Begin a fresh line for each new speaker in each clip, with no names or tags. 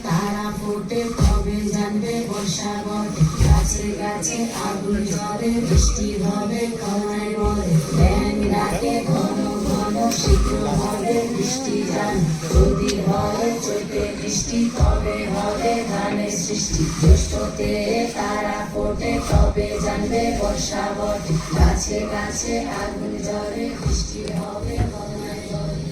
তারা ফোটে তবে জানবে বর্ষা বটে। গাছে গাছে আগুন ঝরে বৃষ্টি হবে কনায় বলে। ব্যাঙ ডাকে ঘন ঘন শীঘ্র হবে বৃষ্টি জান। যদি হয় চৈতে বৃষ্টি তবে হবে ধানের সৃষ্টি। জ্যৈষ্ঠতে তারা ফোটে তবে জানবে বর্ষা বটে। গাছে গাছে আগুন ঝরে বৃষ্টি হবে কনায় বলে।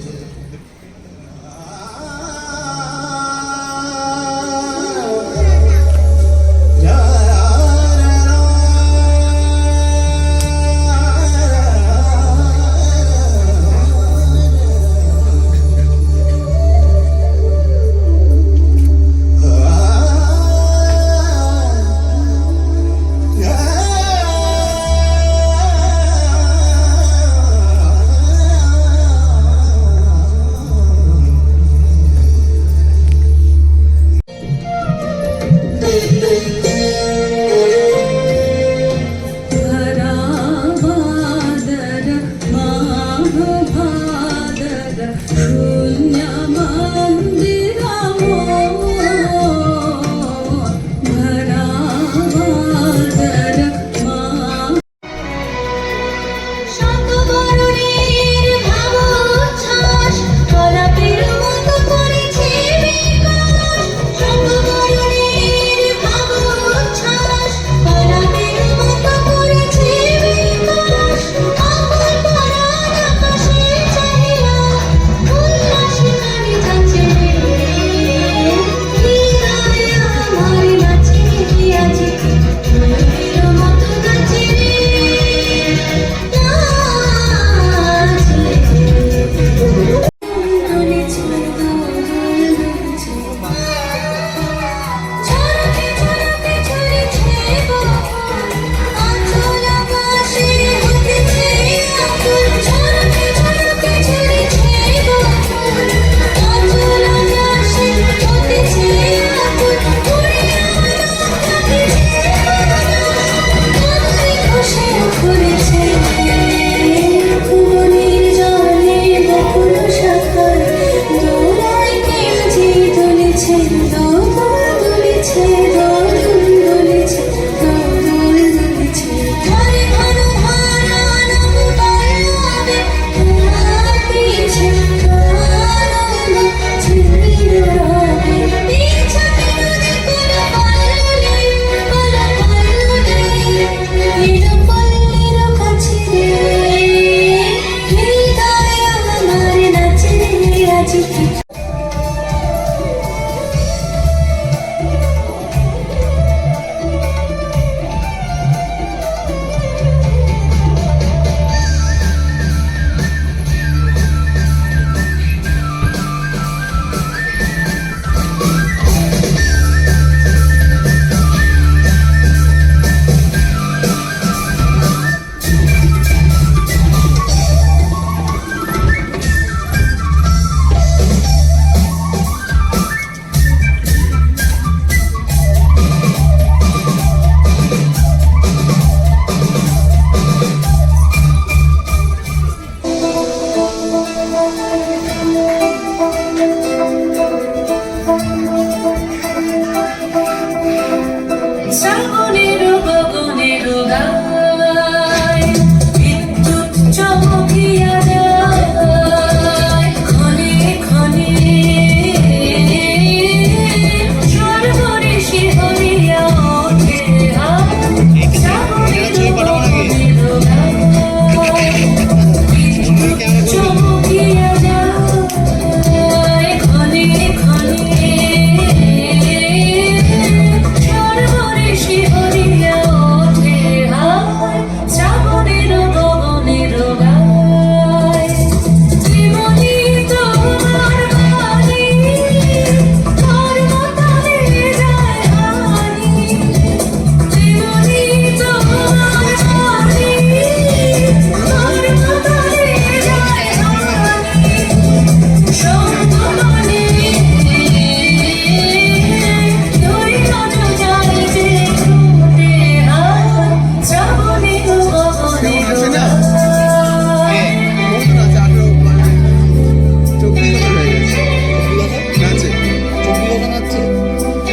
আছে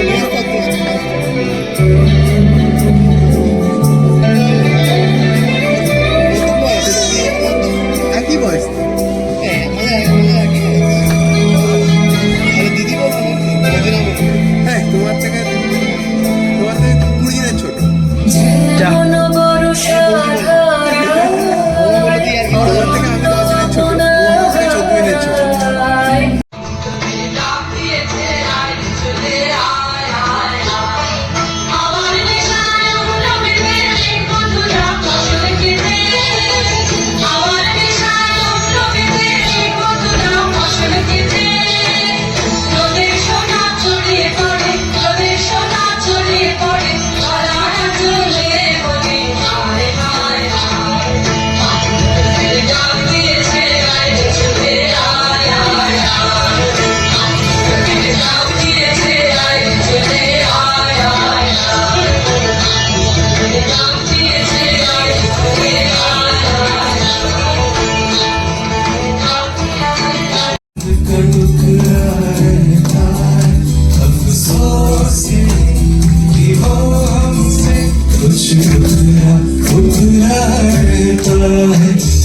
বসে থাকতে আছে। কত বয়স একই বয়স তো? হ্যাঁ আমাদের একই বয়স। আরে দিদি বলো নাকি না বলো? হ্যাঁ তোমার থেকে 20 দিনের ছোট। যা
কোনো ভরসা
তোমার থেকে আমি 10 দিনের ছোট, ও আমার থেকে 14 দিনের ছোট।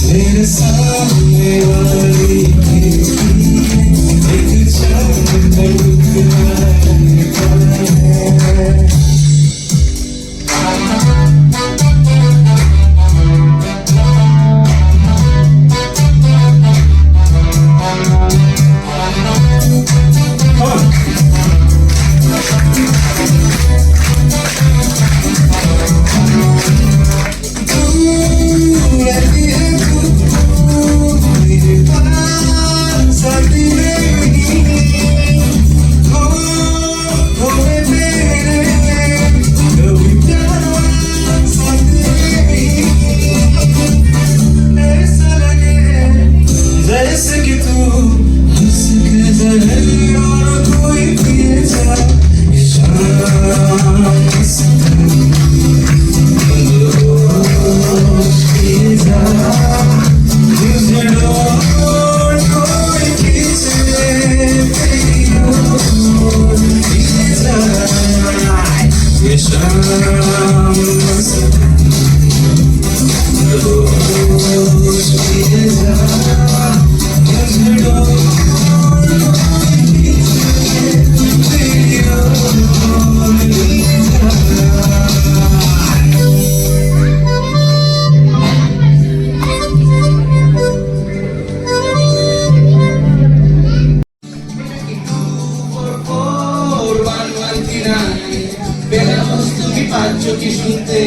मेरे सामने वाली एक जैसे कि तू हंस के जले और कोई पिए जा ये शाम पिए जा तुझे डोर कोई पीछे तेरी ओर पिए जा ये शाम पिए जा কি শুনতে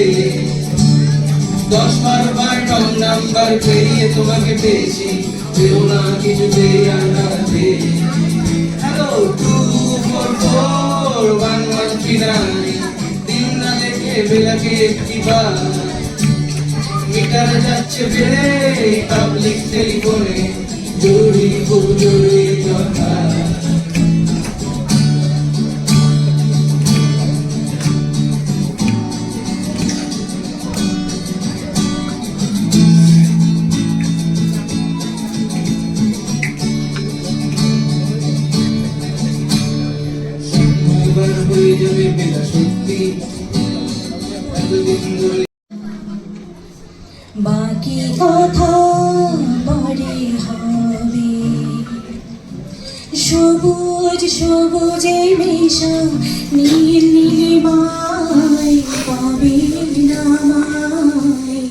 10-12 বার রং নাম্বার পেরিয়ে তোমাকে পেয়েছি পেও না কিছুতেই আন্দাজে হ্যালো 244-1139 দিন না দেখে বেলাকে একটি বার মিটার যাচ্ছে বেড়ে পাবলিক টেলিফোনে জরুরি খুব জরুরি কথা হয়ে যাবে বেলা সত্যি এতদিন ধরে
বাকি কথা পরে হবে সবুজ সবুজে মেশা নীল নীলিমায় পাবে নামায়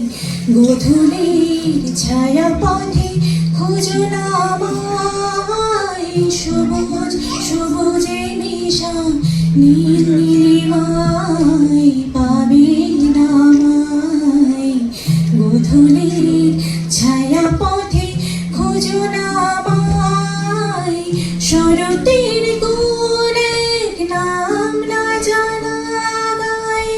গোধূলির ছায়া পথে খুঁজো নামায় সবুজ সবুজে মেশা নীল নীলিমায় পাবে নামায় গোধূলির ছায়া পথে খুঁজো নামায় শরতের কোন এক নাম না জানা গায়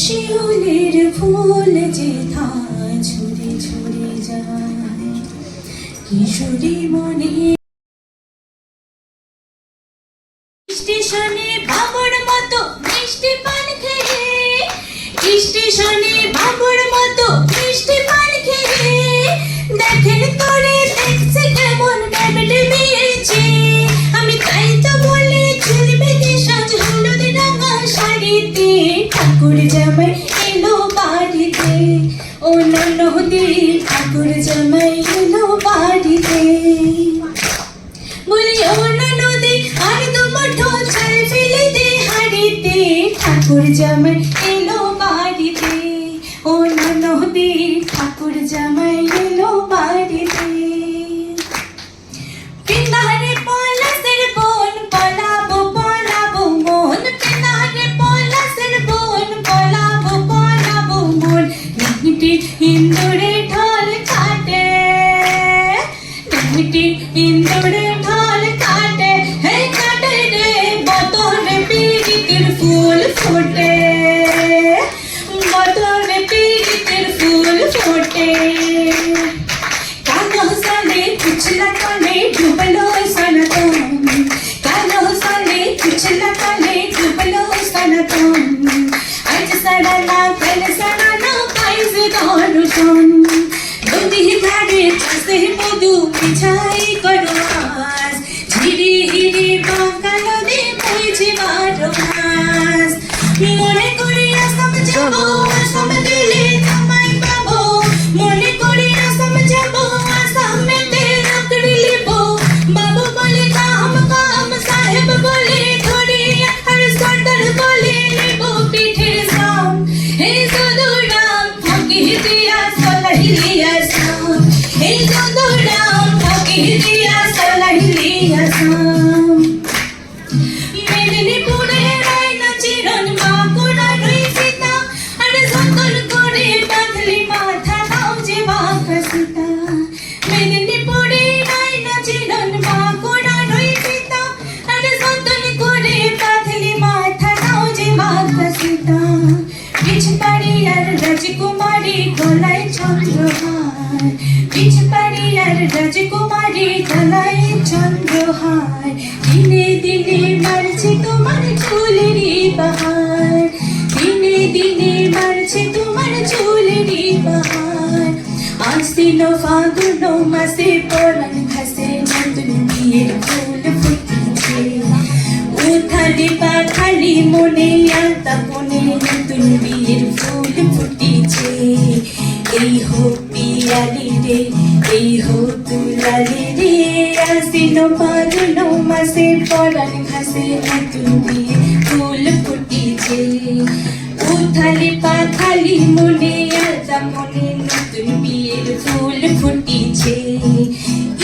শিউলির ফুল যেথায় ছুঁড়ে ছুঁড়ে যায় কিশোরী মনে স্টেশনে বাবুর মতো মিষ্টি পান খেয়ে স্টেশনে বাবুর মতো মিষ্টি পান খেয়ে দেখেন তোরে দেখছে কেমন ডেবিট বিয়েছে আমি তাই তো বলি চলবে দেশা বাড়িতে ঠাকুর জামাই এলো বাড়িতে ও ননদে ঠাকুর জামাই এলো বাড়িতে পিনারে পলাশের বোন পলাবো পলাবো মন পিনারে পলাশের বোন পলাবো পলাবো মন নাহিটি ইন্দুরে ঢোল কাটে নাহিটি ইন্দুরে ঢোল কাটে হে কাটে রে বতরে পীড়িতের ফুল ফোটে বতরে পীড়িতের ফুল ফোটে कानो साले कुचला काले डुबलो सनतम कानो साले कुचला काले डुबलो सनतम आज सड़ना कल सड़ना काइज दारुषम दुधी धारे चसे मधु पिछाई करो आस झिरी हिरी बांकालो दे मुझे मारो आस মনে করিয়া সমঝাবো আসাম দিলে তোমায় পাবো মনে করিয়া সমঝাবো আসামেতে নকরি লিবো বাবু বলে কাম কাম সাহেব বলে ধরিয়া আর সর্দার বলে লিবো পিঠের সাম হে যদুরাম ফাঁকি দিয়া সলাহিলিয়া সাম হে যদুরাম ফাঁকি দিয়া সলাহিলিয়া সাম মেদিনীপুরে রায়না চিরন বাঁকুড়া রই সীতা আর যতন করে বাঁধলি মাথা নাও যে বাঁকা সীতা মেদিনীপুরে রায়না চিরন বাঁকুড়া রই সীতা আর যতন করে বাঁধলি মাথা নাও যে বাঁকা সীতা পিছপাড়ি আর রাজকুমারী গলায় চন্দ্রহার পিছপাড়ি আর রাজকুমারী গলায় চন্দ্রহার দিনে দিনে মারছে তোমার চুলেরই বাহার দিনে দিনে মারছে তোমার চুলেরই বাহার আশ্বিন ফাগুন মাসে পরাণ ঘাসে নতুন বিয়ের ফুল ফুটেছে উথালি পাখালি মনে আলতা কোণে নতুন বিয়ের ফুল ফুটেছে এই হোক পিয়ালি রে এই হোক দুলালি রে আশ্বিন ফাগুন মাসে পরাণ ঘাসে নতুন বিয়ের ফুল ফুটেছে উথালি পাখালি মনে আলতা মনে নতুন বিয়ের ফুল ফুটেছে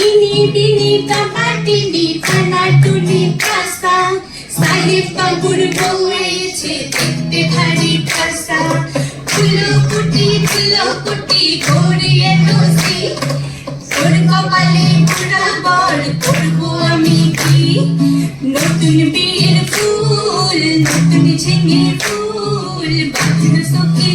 ইনি বিনি কামাটিনি কানাটুনি কাসা সাহেব বাবুর বউ এসেছে দেখতে ভারী ঠাসা ফুলকুটি গড়িয়ে নসি তোর কপালে বুড়া বর করবো আমি কি নতুন বিয়ের ফুল নতুন ঝিঙে ফুল বাঁধন সখী